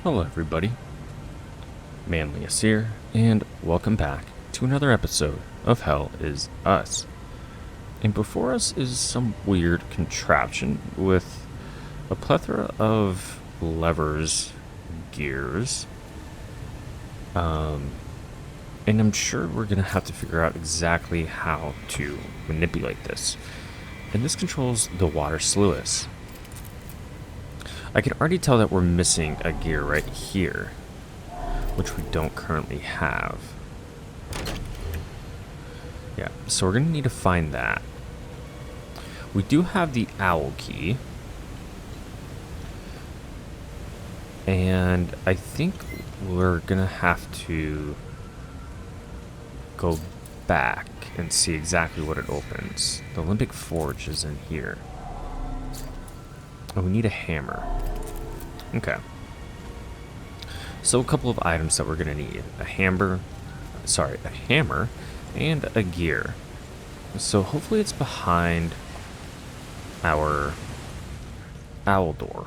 Hello everybody, Manlius here, and welcome back to another episode of Hell Is Us. And before us is some weird contraption with a plethora of levers, gears, and I'm sure we're going to have to figure out exactly how to manipulate this. And this controls the water sluice. I can already tell that we're missing a gear right here, which we don't currently have. Yeah, so we're going to need to find that. We do have the owl key. And I think we're going to have to go back and see exactly what it opens. The Olympic Forge is in here. Oh, we need a hammer. Okay. So a couple of items that we're going to need. A hammer, and a gear. So hopefully it's behind our owl door.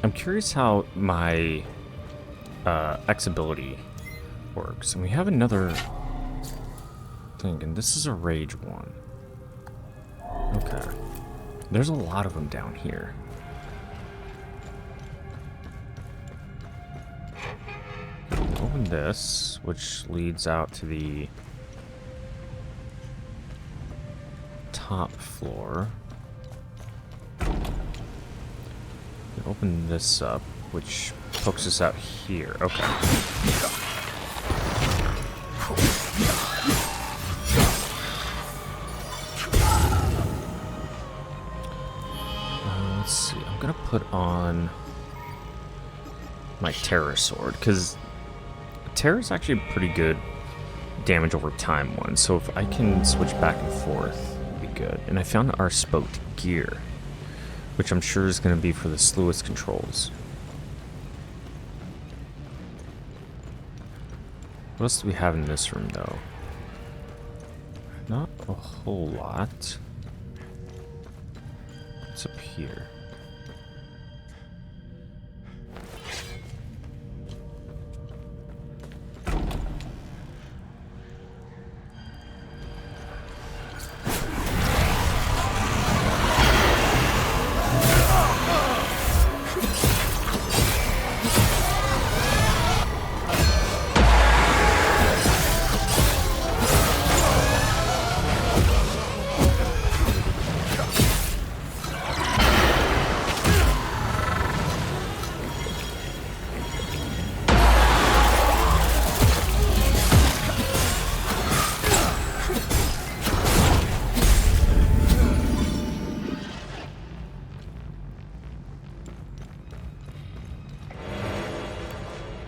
I'm curious how my X ability works. And we have another thing, and this is a rage one. Okay. There's a lot of them down here. Open this, which leads out to the top floor. Open this up, which pokes us out here. Okay. Let's see. I'm gonna put on my Terror Sword, because Terror is actually a pretty good damage over time one. So if I can switch back and forth, it'd be good. And I found our spoked gear, which I'm sure is going to be for the sluice controls. What else do we have in this room, though? Not a whole lot. What's up here?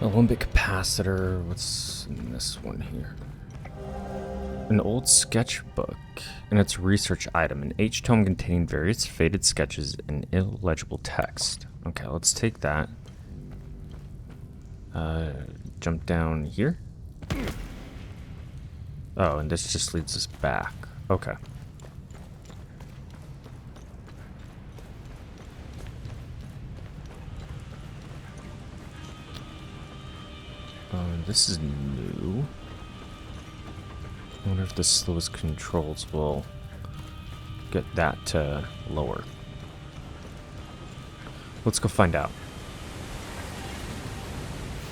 Olympic capacitor. What's in this one here? An old sketchbook and its research item. An H tome containing various faded sketches and illegible text. Okay, let's take that. Jump down here. Oh, and this just leads us back. Okay. This is new. I wonder if the slowest controls will get that to lower. Let's go find out.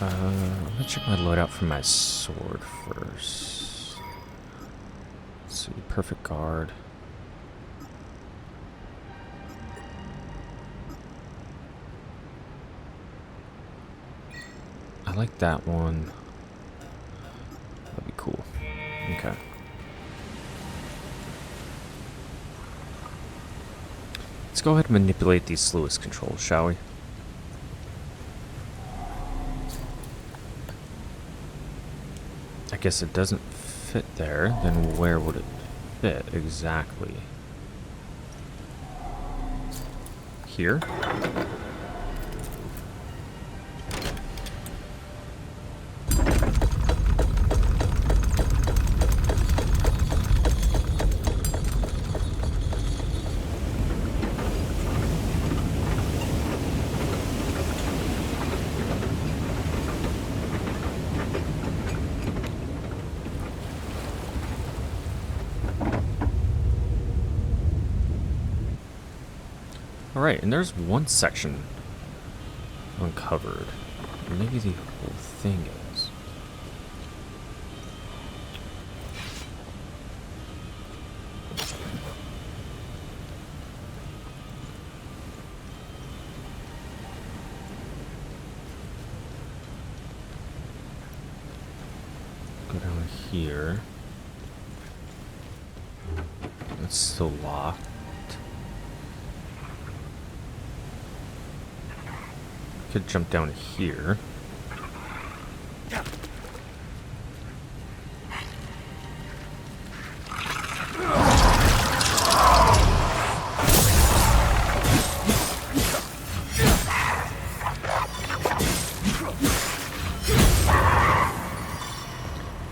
I'm gonna check my loadout for my sword first. Let's see, perfect guard. I like that one. That'd be cool. Okay. Let's go ahead and manipulate these sluice controls, shall we? I guess it doesn't fit there. Then where would it fit exactly? Here? Alright, and there's one section uncovered. Or maybe the whole thing is. Go down here. It's still locked. Could jump down here.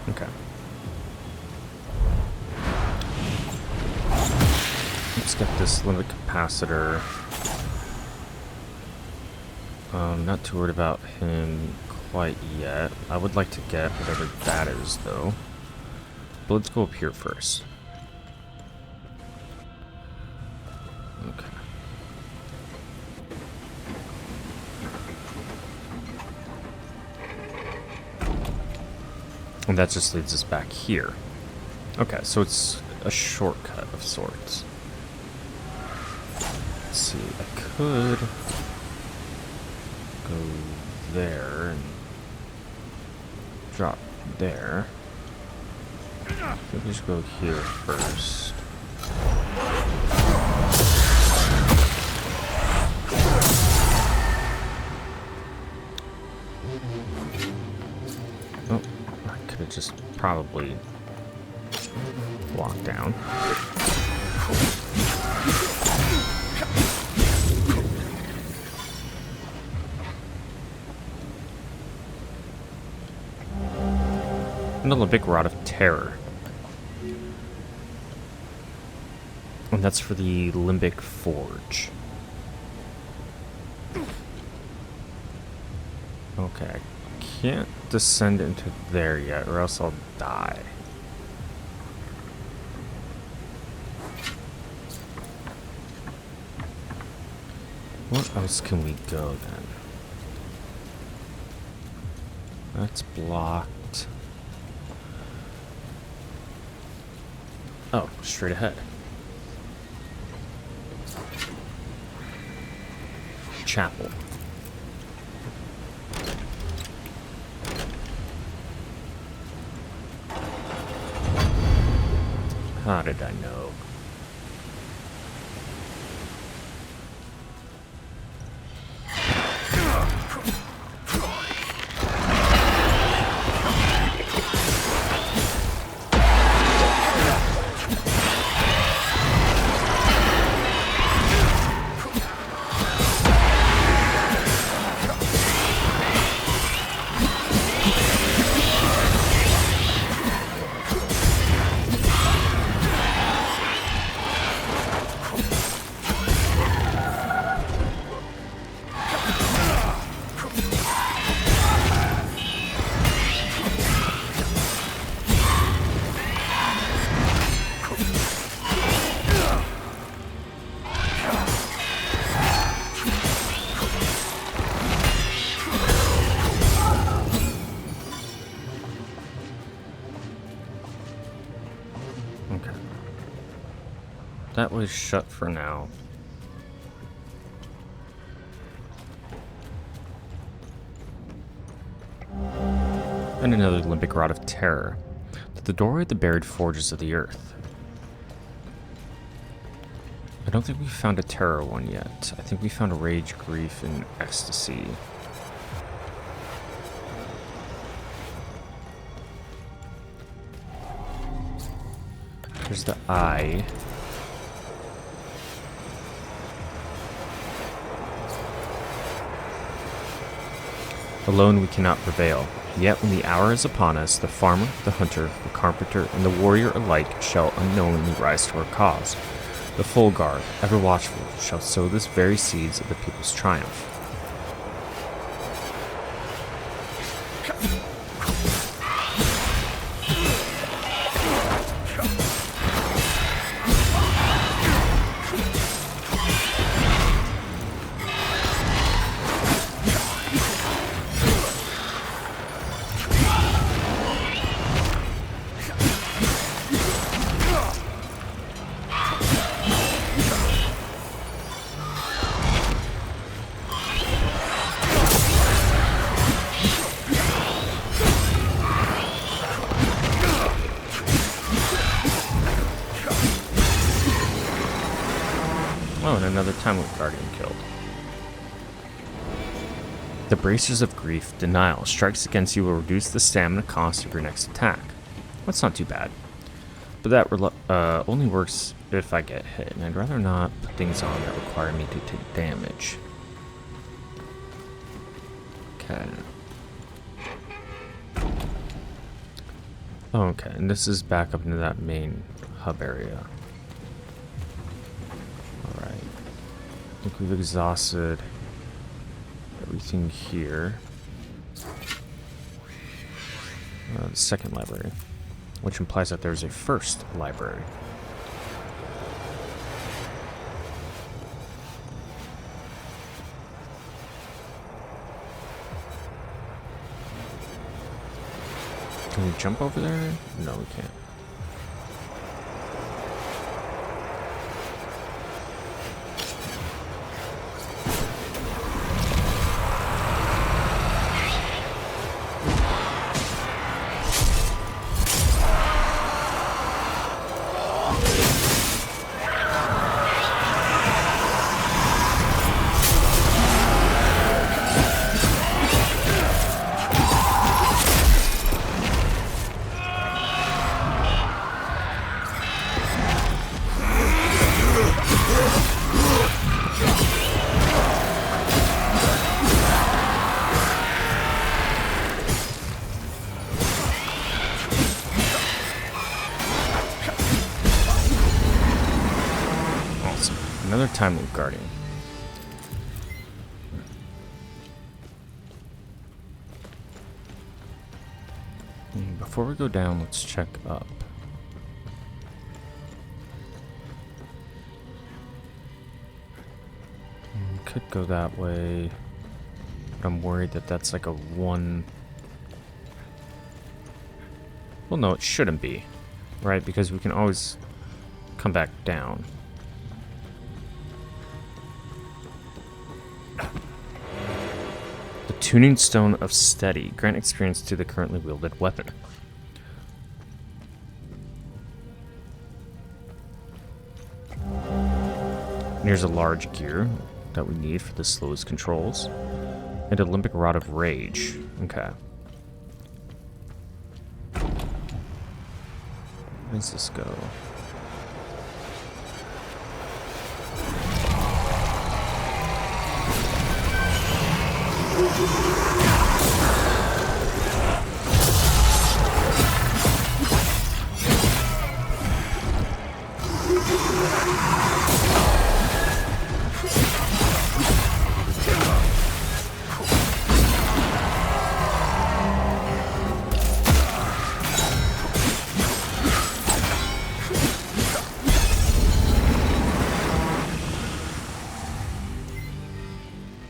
Okay. Let's get this limit capacitor. Not too worried about him quite yet. I would like to get whatever that is, though. But let's go up here first. Okay. And that just leads us back here. Okay, so it's a shortcut of sorts. Let's see, I could go there and drop there. Let me just go here first. Oh, I could have just probably walked down. Another big rod of terror. And that's for the limbic forge. Okay, I can't descend into there yet, or else I'll die. What else can we go then? That's blocked. Oh, straight ahead. Chapel. How did I know? that was shut for now. And another limbic rod of terror. The doorway of the buried forges of the earth. I don't think we found a terror one yet. I think we found a rage, grief, and ecstasy. There's the eye. Alone we cannot prevail. Yet when the hour is upon us, the farmer, the hunter, the carpenter, and the warrior alike shall unknowingly rise to our cause. The full guard, ever watchful, shall sow this very seeds of the people's triumph. Oh, and another time with Guardian killed. The bracers of grief, denial, strikes against you will reduce the stamina cost of your next attack. That's not too bad. But that only works if I get hit, and I'd rather not put things on that require me to take damage. Okay. Oh, okay, and this is back up into that main hub area. I think we've exhausted everything here. The second library, which implies that there's a first library. Can we jump over there? No, we can't. Another time with Guardian. Before we go down, let's check up. Could go that way, but I'm worried that that's like a one. Well, no, it shouldn't be, right? Because we can always come back down. The Tuning Stone of Steady. Grant experience to the currently wielded weapon. And here's a large gear that we need for the slowest controls. And a limbic rod of rage. Okay. Where does this go?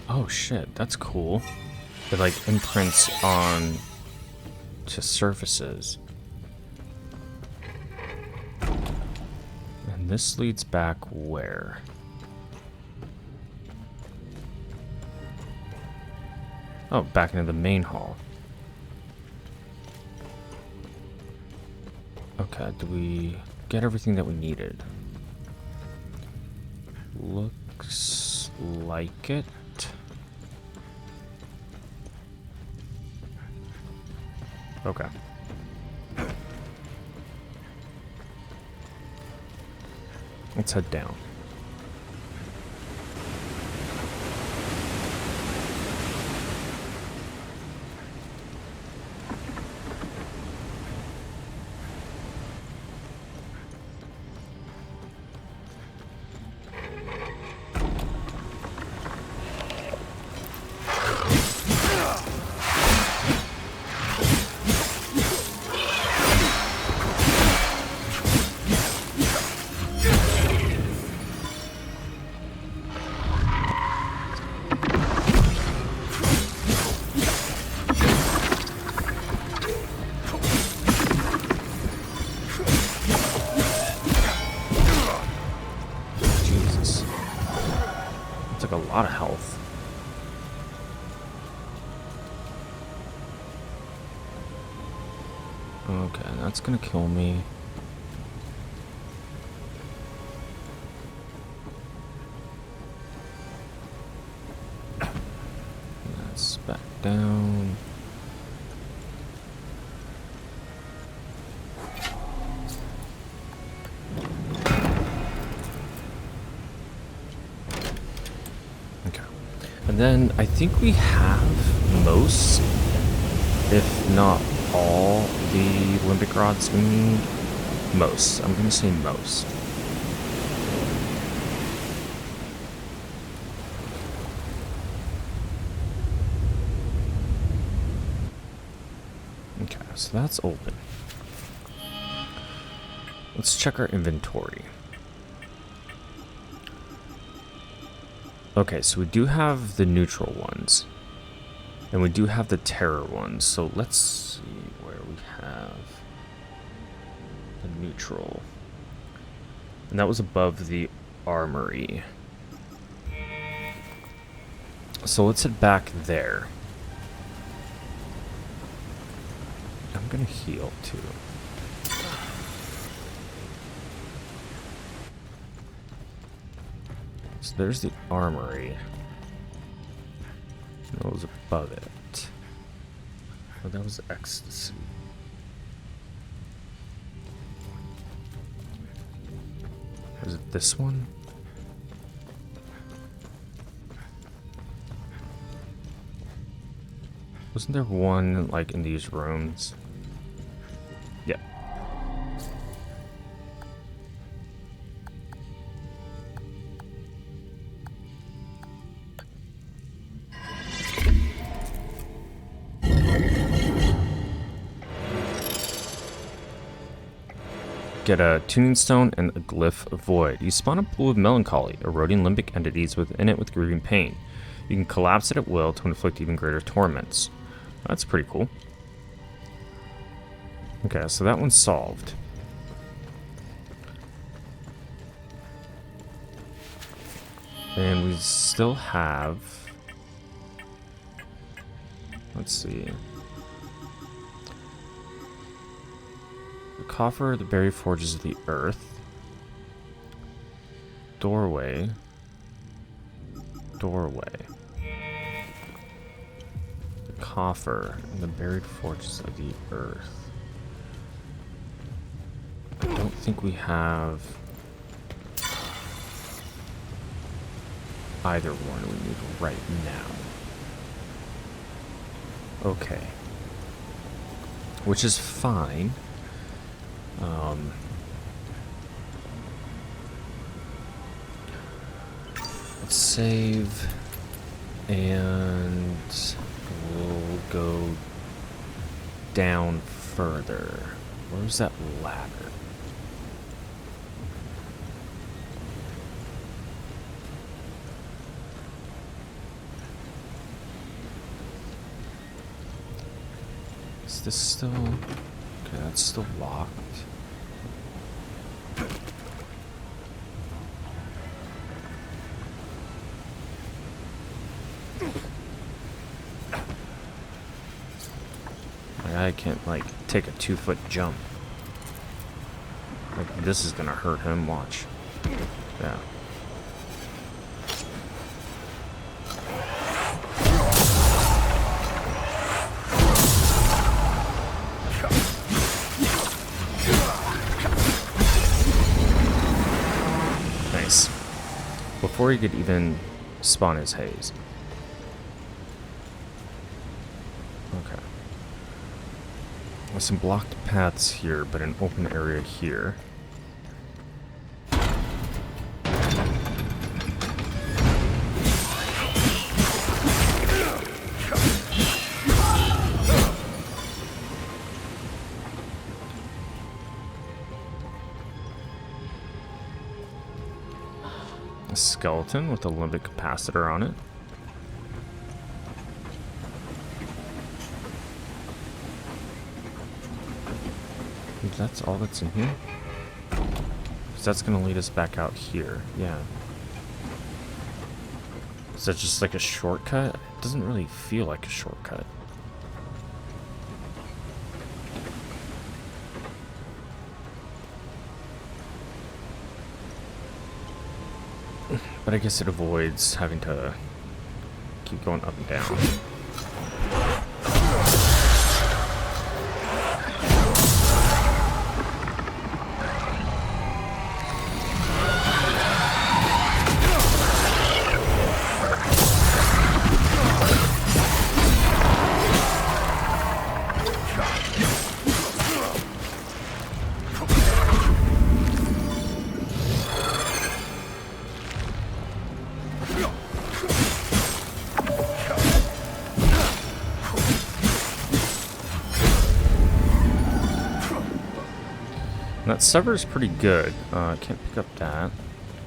Oh shit, that's cool. It like imprints on to surfaces. And And this leads back where? Oh, back into the main hall. Okay, do we get everything that we needed? Looks like it. Okay. Let's head down. A lot of health. Okay, that's gonna kill me. That's back down. And then I think we have most, if not all, the limbic rods we need. Most. I'm going to say most. Okay, so that's open. Let's check our inventory. Okay, so we do have the neutral ones. And we do have the terror ones. So let's see where we have the neutral. And that was above the armory. So let's head back there. I'm gonna heal too. So there's the armory. What was above it? Oh, that was ecstasy. Is it this one? Wasn't there one, like, in these rooms? Yeah. Get a tuning stone and a glyph of void. You spawn a pool of melancholy, eroding limbic entities within it with grieving pain. You can collapse it at will to inflict even greater torments. That's pretty cool. Okay, so that one's solved. And we still have... Let's see. The coffer, the buried forges of the earth. Doorway. Doorway. Coffer and the buried forges of the earth. I don't think we have either one we need right now. Okay. Which is fine. Let's save and we'll go down further. Where's that ladder? Is this still... Okay, that's still locked. guy can't, like, take a 2-foot jump. Like, this is gonna hurt him, watch. Yeah. Nice. Before he could even spawn his haze. Okay. There's some blocked paths here, but an open area here. A skeleton with a limbic capacitor on it. That's all that's in here? So that's gonna lead us back out here, yeah. Is that just like a shortcut? It doesn't really feel like a shortcut. But I guess it avoids having to keep going up and down. That sever's pretty good. I can't pick up that.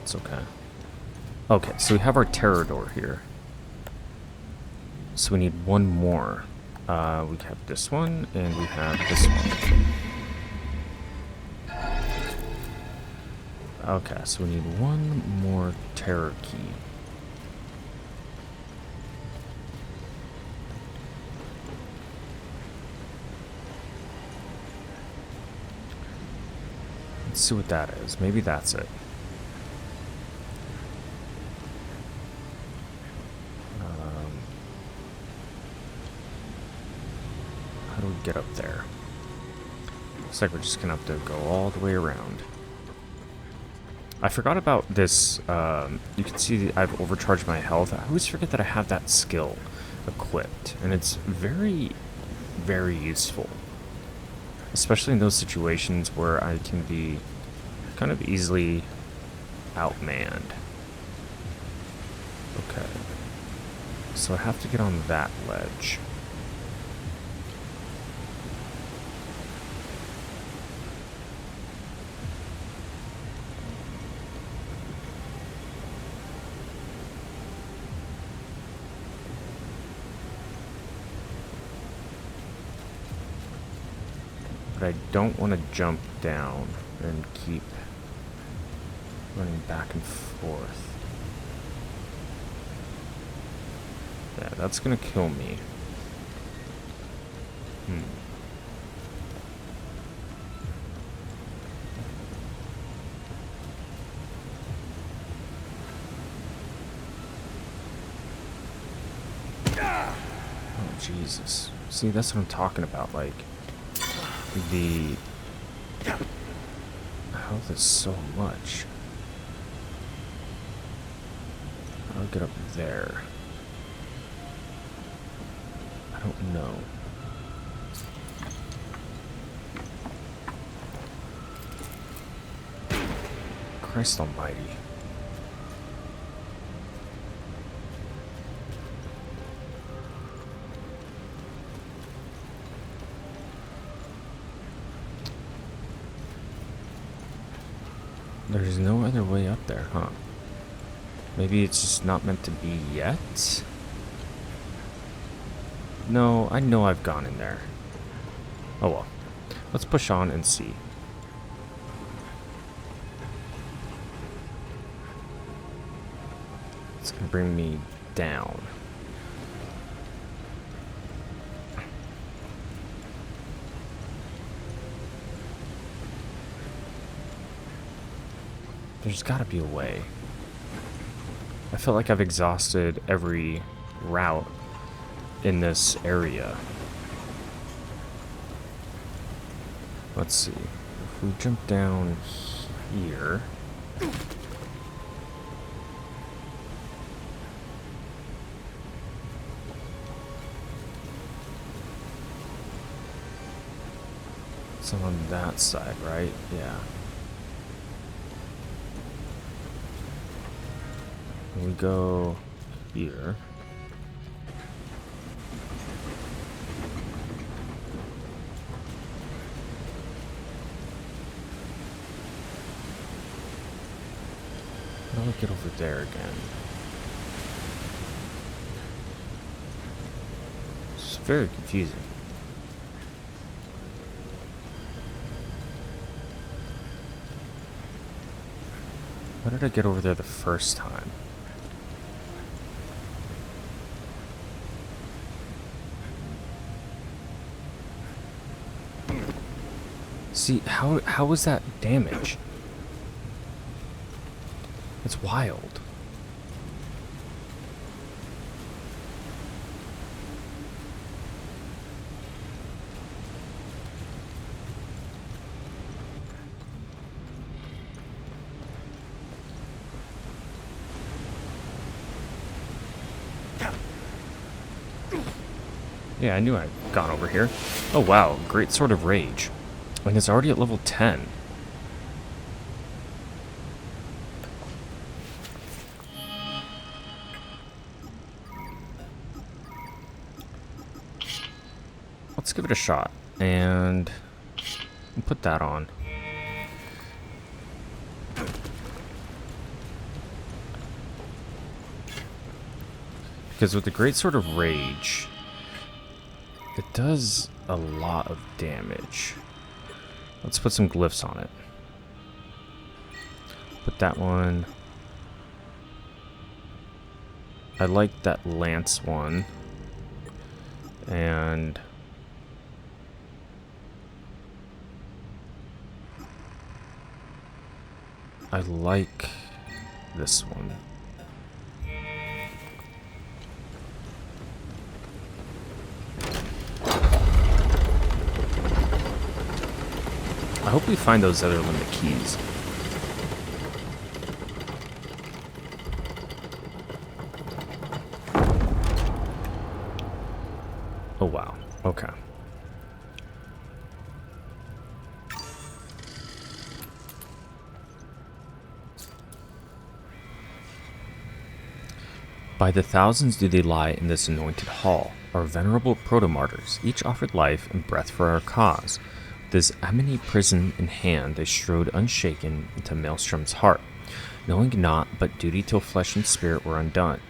It's okay. Okay, so we have our terror door here. So we need one more. We have this one, and we have this one. Okay, so we need one more terror key. Let's see what that is. Maybe that's it. How do we get up there? Looks like we're just gonna have to go all the way around. I forgot about this. You can see I've overcharged my health. I always forget that I have that skill equipped, and it's very, very useful. Especially in those situations where I can be kind of easily outmanned. Okay. So I have to get on that ledge. But I don't want to jump down and keep running back and forth. Yeah, that's gonna kill me. Oh, Jesus. See, that's what I'm talking about, like... The health is so much. I'll get up there. I don't know. Christ almighty. There's no other way up there, huh? Maybe it's just not meant to be yet? No, I know I've gone in there. Oh well. Let's push on and see. It's gonna bring me down. There's gotta be a way. I feel like I've exhausted every route in this area. Let's see. If we jump down here... It's on that side, right? Yeah. We go here. How do we get over there again? It's very confusing. How did I get over there the first time? See, how was that damage? It's wild. Yeah, I knew I'd gone over here. Oh wow, great sword of rage. And it's already at level 10. Let's give it a shot. And we'll put that on. Because with the great sword of rage, it does a lot of damage. Let's put some glyphs on it. Put that one. I like that lance one. And I like this one. I hope we find those other limit keys. Oh wow, okay. By the thousands do they lie in this anointed hall, our venerable proto-martyrs, each offered life and breath for our cause. This Amini prison in hand, they strode unshaken into Maelstrom's heart, knowing naught but duty till flesh and spirit were undone.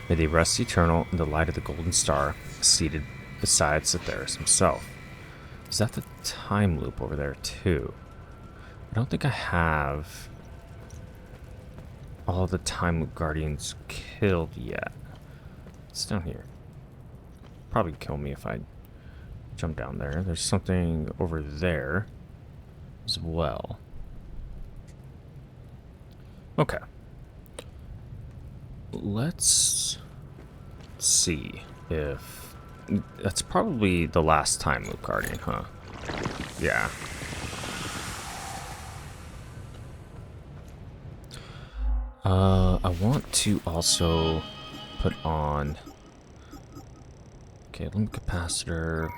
May they rest eternal in the light of the golden star, seated beside Cytheris himself. Is that the time loop over there too? I don't think I have all the time loop guardians killed yet. It's down here. Probably kill me if I jump down there. There's something over there as well. Okay. Let's see if... That's probably the last time loop guardian, huh? Yeah. I want to also put on... Okay, limit capacitor...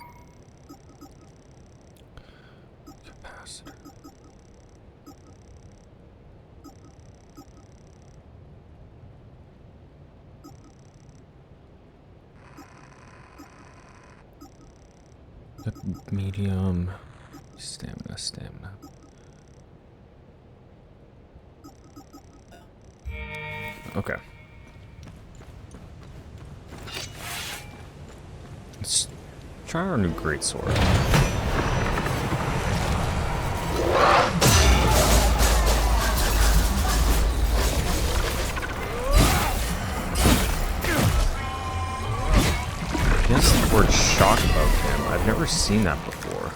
Medium stamina. Okay. Let's try our new greatsword. He has the word shock above him. I've never seen that before.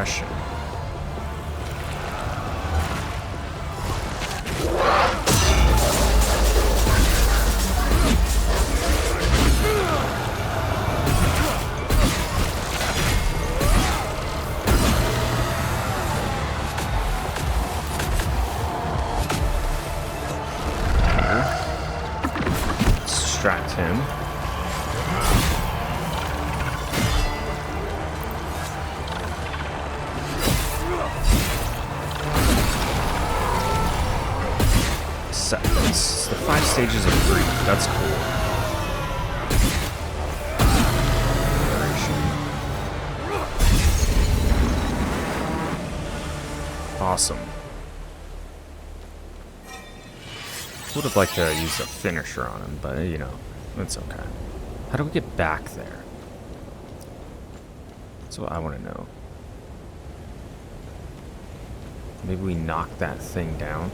question. Distract him. It's the 5 stages of grief. That's cool. Awesome. Would have liked to use a finisher on him, but you know, it's okay. How do we get back there? That's what I want to know. Maybe we knock that thing down.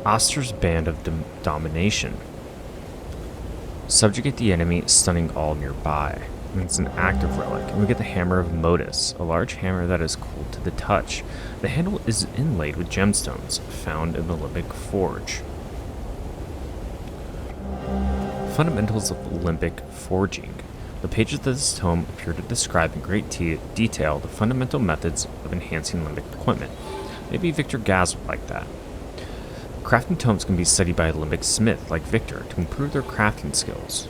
Oster's Band of Domination. Subjugate the enemy, stunning all nearby. And it's an active relic. And we get the Hammer of Modus, a large hammer that is cool to the touch. The handle is inlaid with gemstones, found in the Limbic Forge. Fundamentals of Limbic Forging. The pages of this tome appear to describe in great detail the fundamental methods of enhancing limbic equipment. Maybe Victor Gaz would like that. Crafting tomes can be studied by a limbic smith like Victor to improve their crafting skills.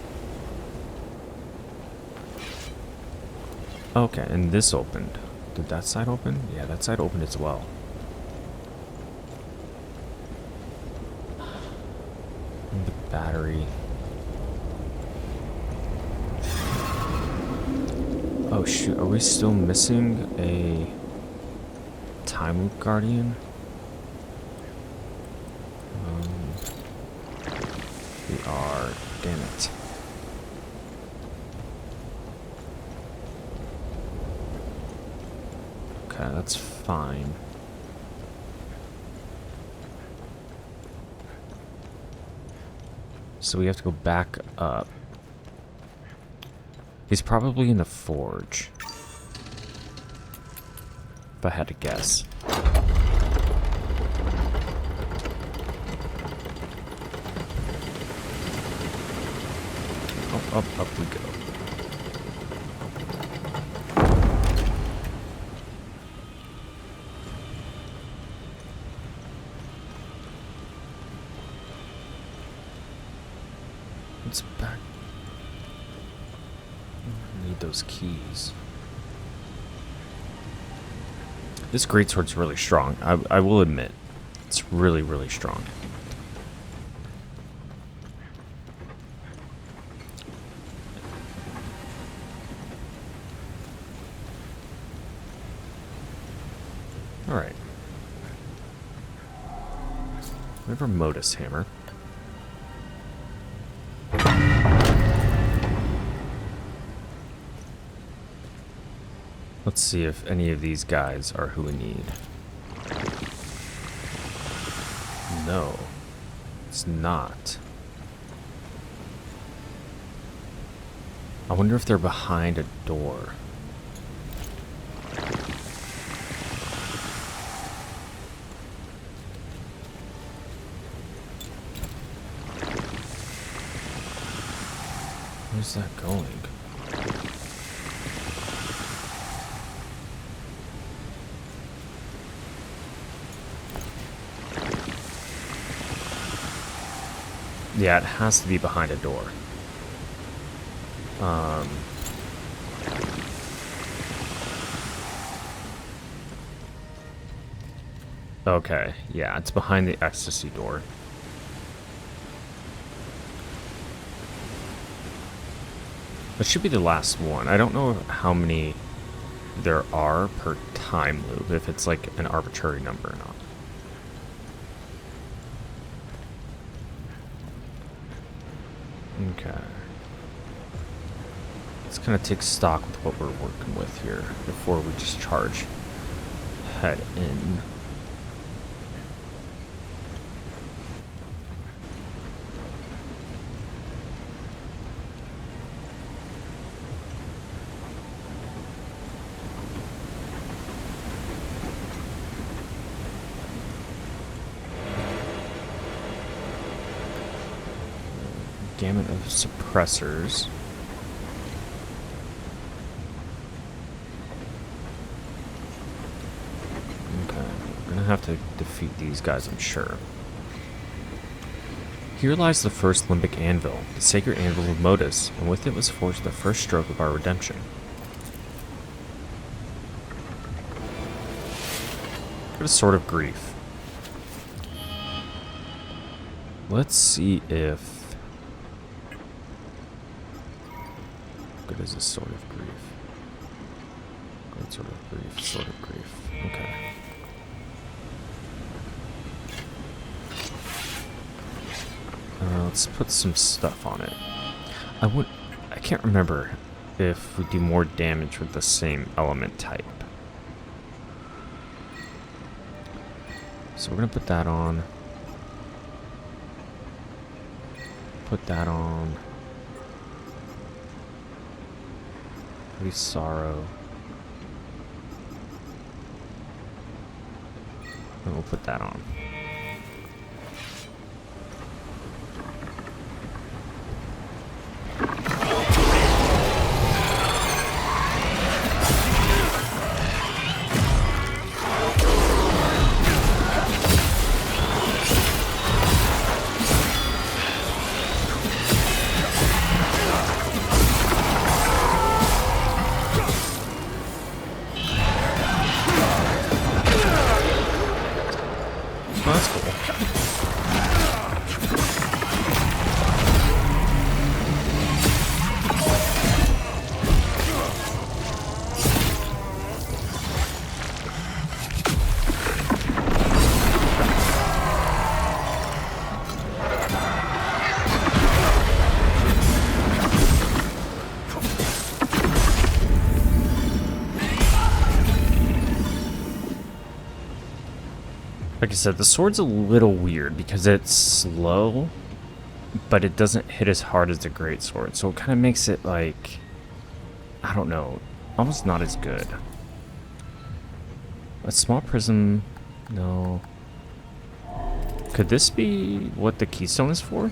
Okay, and this opened. Did that side open? Yeah, that side opened as well. And the battery. Oh shoot, are we still missing a Time Loop Guardian? We are, damn it. Okay, that's fine. So we have to go back up. He's probably in the forge. If I had to guess. Up we go. It's back. I need those keys. This greatsword's really strong. I will admit. It's really, really strong. Alright. We have our Modus hammer. Let's see if any of these guys are who we need. No, it's not. I wonder if they're behind a door. Where's that going? Yeah, it has to be behind a door. Okay, yeah, it's behind the ecstasy door. That should be the last one. I don't know how many there are per time loop, if it's like an arbitrary number or not. Okay. Let's kind of take stock with what we're working with here before we just charge head in. gamut of suppressors. Okay, we're gonna have to defeat these guys, I'm sure. Here lies the first limbic anvil, the sacred anvil of Modus, and with it was forged the first stroke of our redemption. Got a sword of grief. Let's see if... What is a sword of grief? Good sword of grief, sword of grief. Okay. Let's put some stuff on it. I can't remember if we do more damage with the same element type. So we're gonna put that on. Put that on. Maybe sorrow. And we'll put that on. That's cool. Like I said, the sword's a little weird because it's slow, but it doesn't hit as hard as the greatsword, so it kind of makes it like, I don't know, almost not as good. A small prism, no. Could this be what the keystone is for?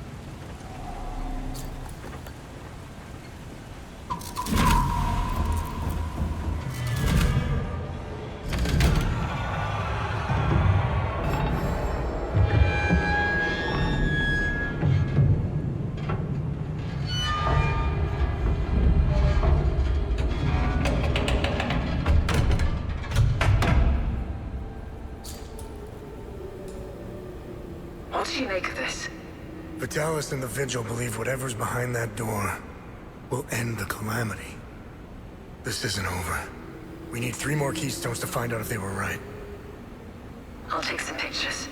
What do you make of this? Vitalis and the Vigil believe whatever's behind that door will end the Calamity. This isn't over. We need 3 more keystones to find out if they were right. I'll take some pictures.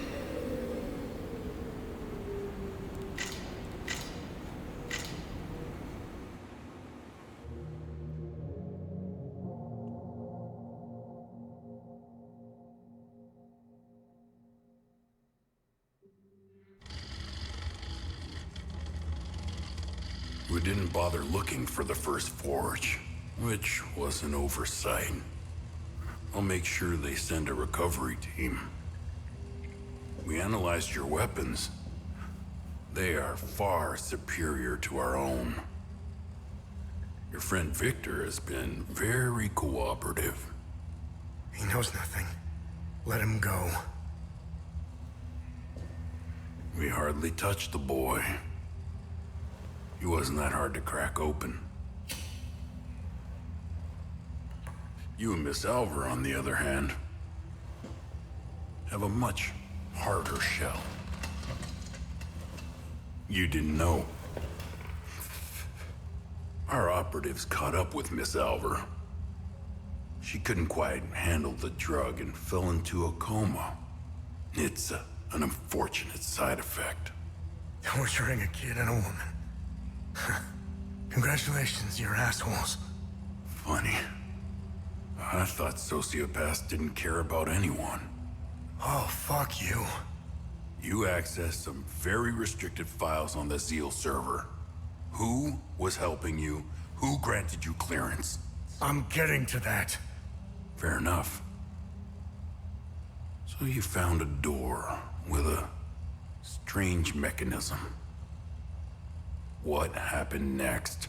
We didn't bother looking for the first forge, which was an oversight. I'll make sure they send a recovery team. We analyzed your weapons. They are far superior to our own. Your friend Victor has been very cooperative. He knows nothing. Let him go. We hardly touched the boy. He wasn't that hard to crack open. You and Miss Alvar, on the other hand, have a much harder shell. You didn't know. Our operatives caught up with Miss Alvar. She couldn't quite handle the drug and fell into a coma. It's an unfortunate side effect. Torturing a kid and a woman. Congratulations, you're assholes. Funny. I thought sociopaths didn't care about anyone. Oh, fuck you. You accessed some very restricted files on the Zeal server. Who was helping you? Who granted you clearance? I'm getting to that. Fair enough. So you found a door with a strange mechanism. What happened next?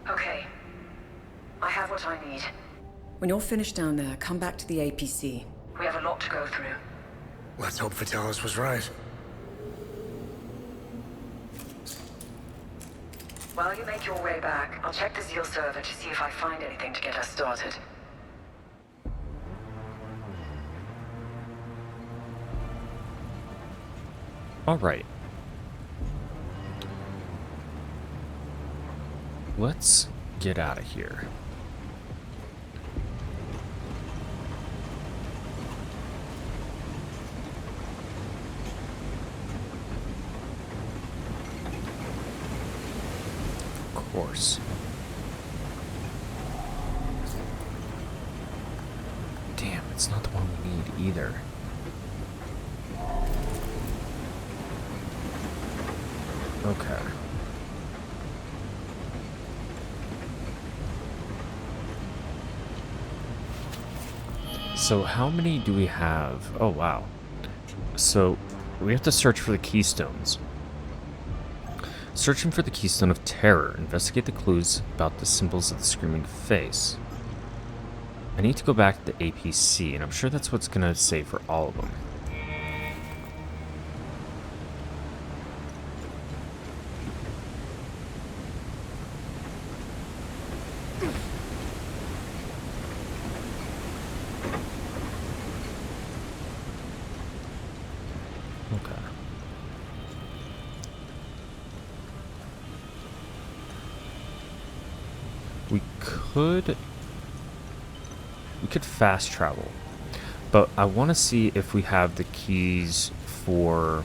Okay. I have what I need. When you're finished down there, come back to the APC. We have a lot to go through. Let's hope Vitalis was right. While you make your way back, I'll check the Zeal server to see if I find anything to get us started. All right. Let's get out of here. Of course. Damn, it's not the one we need either. Okay. So how many do we have? Oh, wow. So we have to search for the keystones. Searching for the keystone of terror. Investigate the clues about the symbols of the screaming face. I need to go back to the APC, and I'm sure that's what's going to say for all of them. Okay. We could fast travel, but I want to see if we have the keys for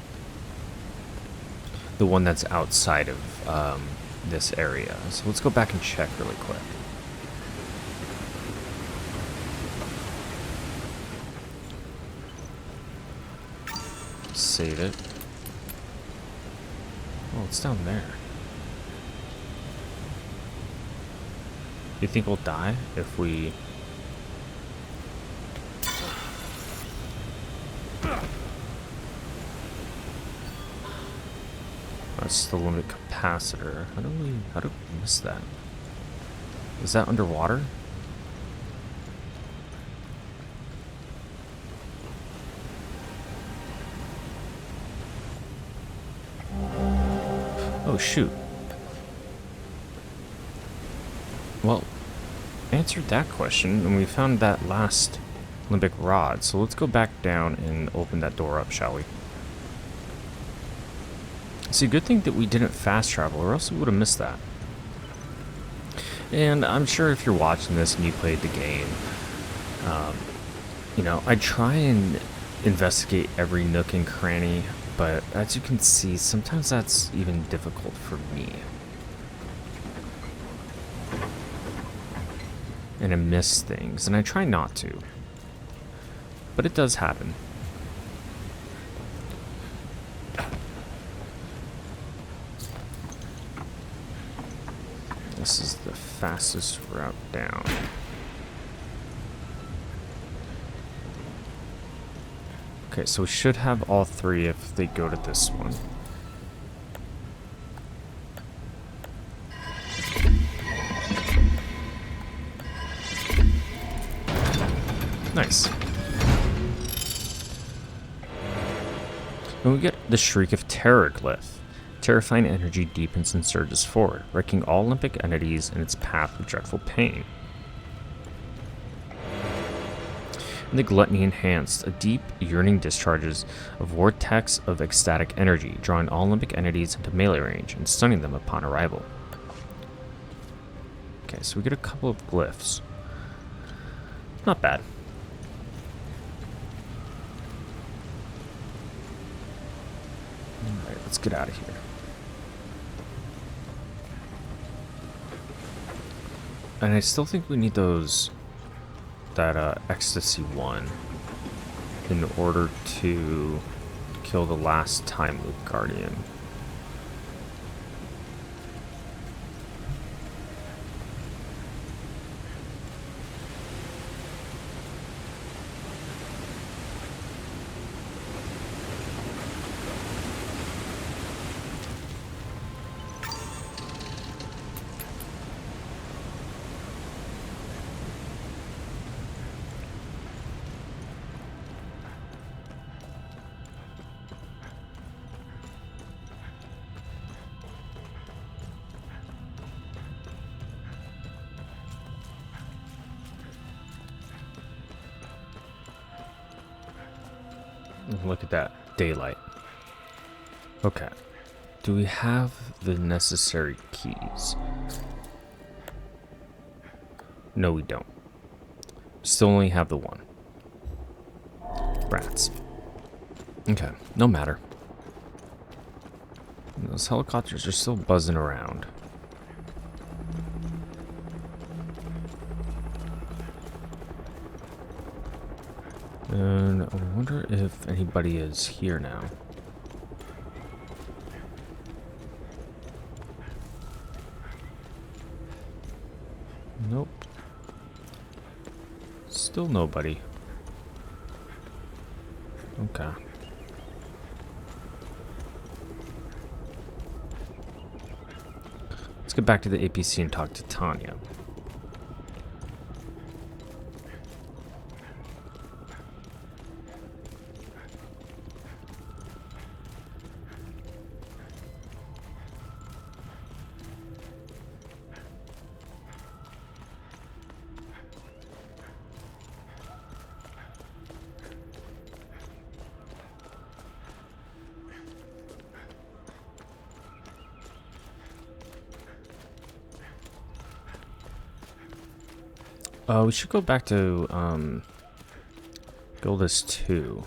the one that's outside of this area. So let's go back and check really quick. Save it. Oh, it's down there. You think we'll die if we... That's the limit capacitor. How do we miss that? Is that underwater? Oh, shoot. Well, answered that question, and we found that last limbic rod. So let's go back down and open that door up, shall we? See, good thing that we didn't fast travel, or else we would have missed that. And I'm sure if you're watching this and you played the game, you know, I try and investigate every nook and cranny, but as you can see, sometimes that's even difficult for me. And I miss things, and I try not to. But it does happen. This is the fastest route down. Okay, so we should have all three if they go to this one. Nice. And we get the Shriek of Terror glyph. Terrifying energy deepens and surges forward, wrecking all Olympic entities in its path with dreadful pain. And the Gluttony Enhanced, a deep, yearning discharges a vortex of ecstatic energy, drawing all Olympic entities into melee range and stunning them upon arrival. Okay, so we get a couple of glyphs. Not bad. Alright, let's get out of here. And I still think we need that ecstasy one in order to kill the last time loop guardian. Look at that. Daylight. Okay. Do we have the necessary keys? No, we don't. Still only have the one. Rats. Okay, no matter. Those helicopters are still buzzing around. And I wonder if anybody is here now. Nope. Still nobody. Okay. Let's get back to the APC and talk to Tanya. We should go back to, Gildas 2.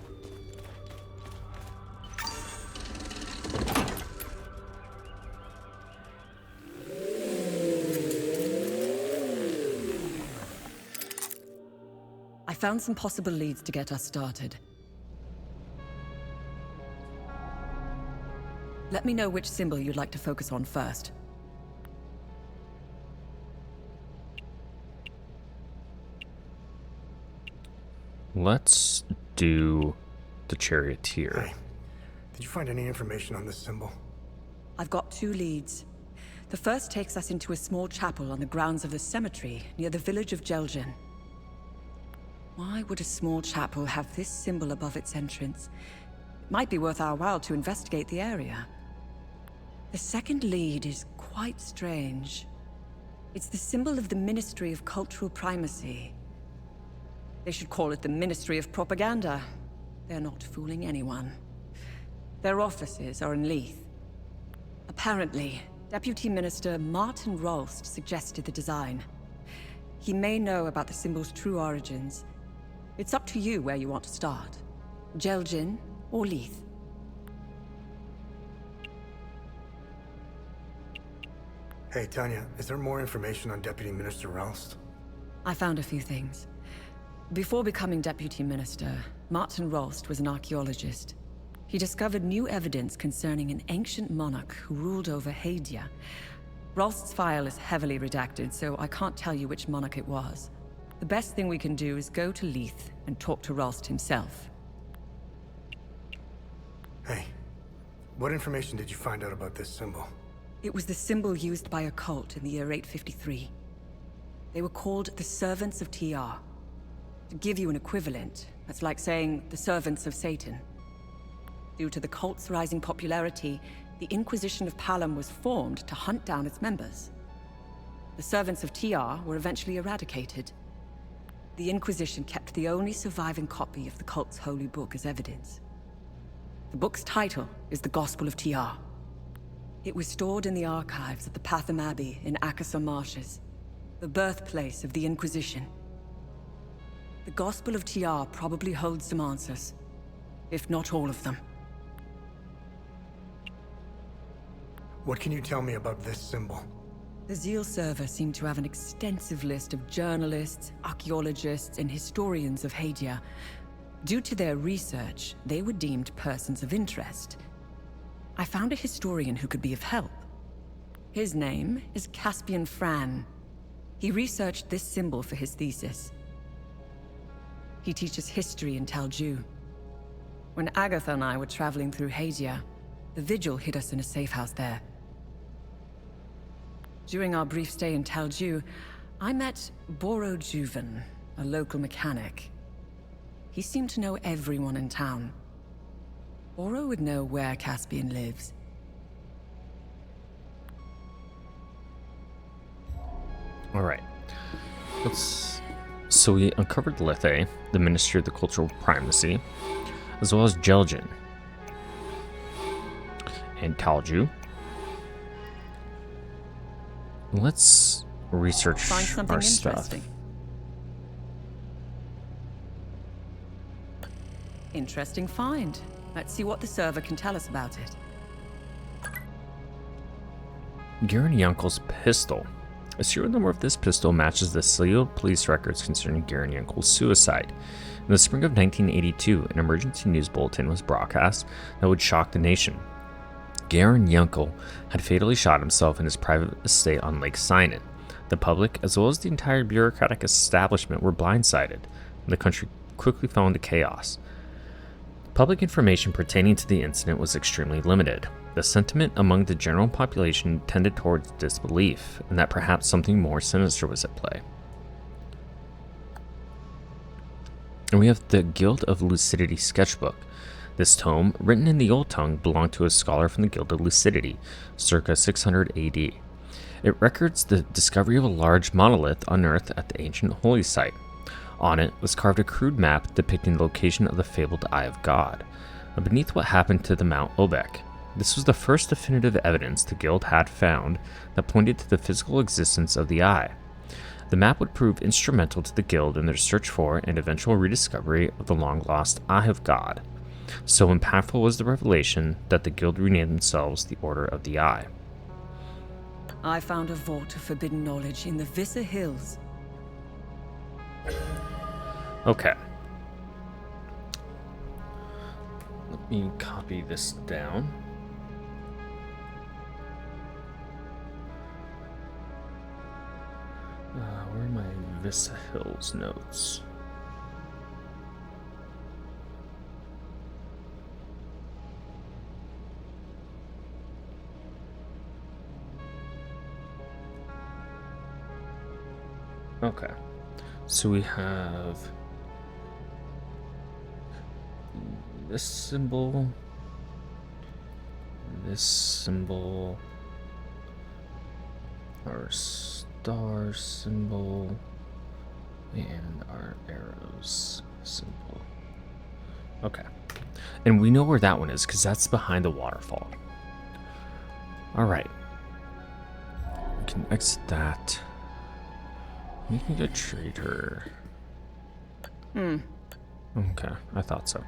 I found some possible leads to get us started. Let me know which symbol you'd like to focus on first. Let's do the charioteer. Hey, did you find any information on this symbol? I've got 2 leads. The first takes us into a small chapel on the grounds of the cemetery near the village of Jelgin. Why would a small chapel have this symbol above its entrance? It might be worth our while to investigate the area. The second lead is quite strange. It's the symbol of the Ministry of Cultural Primacy. They should call it the Ministry of Propaganda. They're not fooling anyone. Their offices are in Leith. Apparently, Deputy Minister Martin Rolst suggested the design. He may know about the symbol's true origins. It's up to you where you want to start. Jelgin or Leith. Hey, Tanya, is there more information on Deputy Minister Roust? I found a few things. Before becoming Deputy Minister, Martin Rolst was an archaeologist. He discovered new evidence concerning an ancient monarch who ruled over Hadea. Rolst's file is heavily redacted, so I can't tell you which monarch it was. The best thing we can do is go to Leith and talk to Rolst himself. Hey, what information did you find out about this symbol? It was the symbol used by a cult in the year 853. They were called the Servants of TR. To give you an equivalent, that's like saying the Servants of Satan. Due to the cult's rising popularity, the Inquisition of Palom was formed to hunt down its members. The Servants of TR were eventually eradicated. The Inquisition kept the only surviving copy of the cult's holy book as evidence. The book's title is the Gospel of TR. It was stored in the archives of the Patham Abbey in Akasar Marshes, the birthplace of the Inquisition. The Gospel of TR probably holds some answers, if not all of them. What can you tell me about this symbol? The Zeal server seemed to have an extensive list of journalists, archaeologists, and historians of Hadea. Due to their research, they were deemed persons of interest. I found a historian who could be of help. His name is Caspian Fran. He researched this symbol for his thesis. He teaches history in Talju. When Agatha and I were traveling through Hadea, the Vigil hid us in a safe house there. During our brief stay in Talju, I met Boro Juven, a local mechanic. He seemed to know everyone in town. Boro would know where Caspian lives. All right. So we uncovered Lethe, the Ministry of the Cultural Primacy. as well as Jelgen and Kalju. Let's research Find something our stuff. interesting. Interesting find. Let's see what the server can tell us about it. Garen Yunkel's pistol. A serial number of this pistol matches the sealed police records concerning Garen Yunkel's suicide. In the spring of 1982, an emergency news bulletin was broadcast that would shock the nation. Garen Yunkel had fatally shot himself in his private estate on Lake Sinan. The public, as well as the entire bureaucratic establishment, were blindsided, and the country quickly fell into chaos. Public information pertaining to the incident was extremely limited. The sentiment among the general population tended towards disbelief, and that perhaps something more sinister was at play. And we have the Guild of Lucidity sketchbook. This tome, written in the Old Tongue, belonged to a scholar from the Guild of Lucidity, circa 600 AD. It records the discovery of a large monolith unearthed at the ancient holy site. On it was carved a crude map depicting the location of the fabled Eye of God, beneath what happened to the Mount Obek. This was the first definitive evidence the Guild had found that pointed to the physical existence of the Eye. The map would prove instrumental to the Guild in their search for and eventual rediscovery of the long-lost Eye of God. So impactful was the revelation that the Guild renamed themselves the Order of the Eye. I found a vault of forbidden knowledge in the Vissa Hills. Okay. Let me copy this down. Where are my Vissa Hills notes? Okay. So we have this symbol, our star symbol, and our arrows symbol. Okay. And we know where that one is because that's behind the waterfall. Alright. We can exit that. We can go trade her. Okay, I thought so.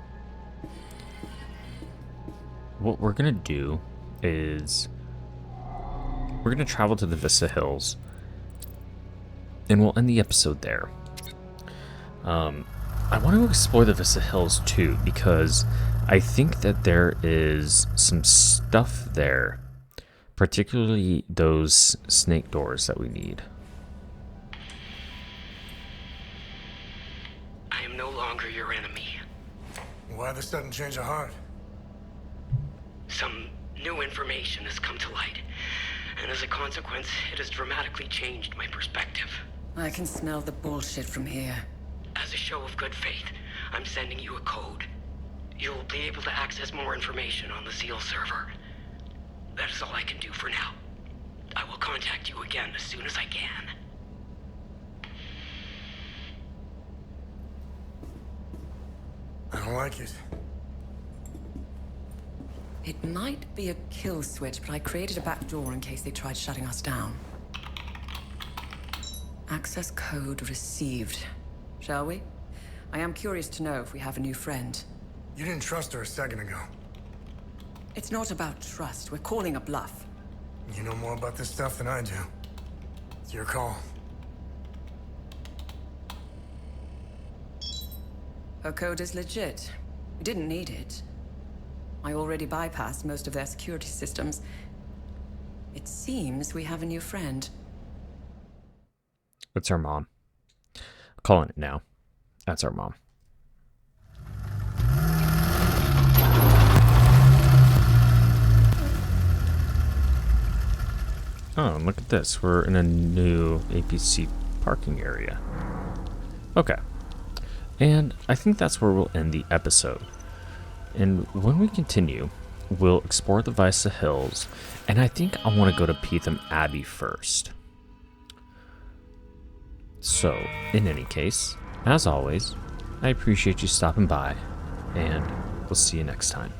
What we're gonna do is we're gonna travel to the Vissa Hills, and we'll end the episode there. I want to explore the Vissa Hills too because I think that there is some stuff there, particularly those snake doors that we need. I am no longer your enemy. Why the sudden change of heart? Some new information has come to light, and as a consequence, it has dramatically changed my perspective. I can smell the bullshit from here. As a show of good faith, I'm sending you a code. You'll be able to access more information on the Seal server. That is all I can do for now. I will contact you again as soon as I can. I don't like it. It might be a kill switch, but I created a back door in case they tried shutting us down. Access code received. Shall we? I am curious to know if we have a new friend. You didn't trust her a second ago. It's not about trust. We're calling a bluff. You know more about this stuff than I do. It's your call. Her code is legit. We didn't need it. I already bypassed most of their security systems. It seems we have a new friend. That's our mom. Calling it now. That's our mom. Oh, and look at this. We're in a new APC parking area. Okay. And I think that's where we'll end the episode. And when we continue, we'll explore the Vissa Hills, and I think I want to go to Peetham Abbey first. So, in any case, as always, I appreciate you stopping by, and we'll see you next time.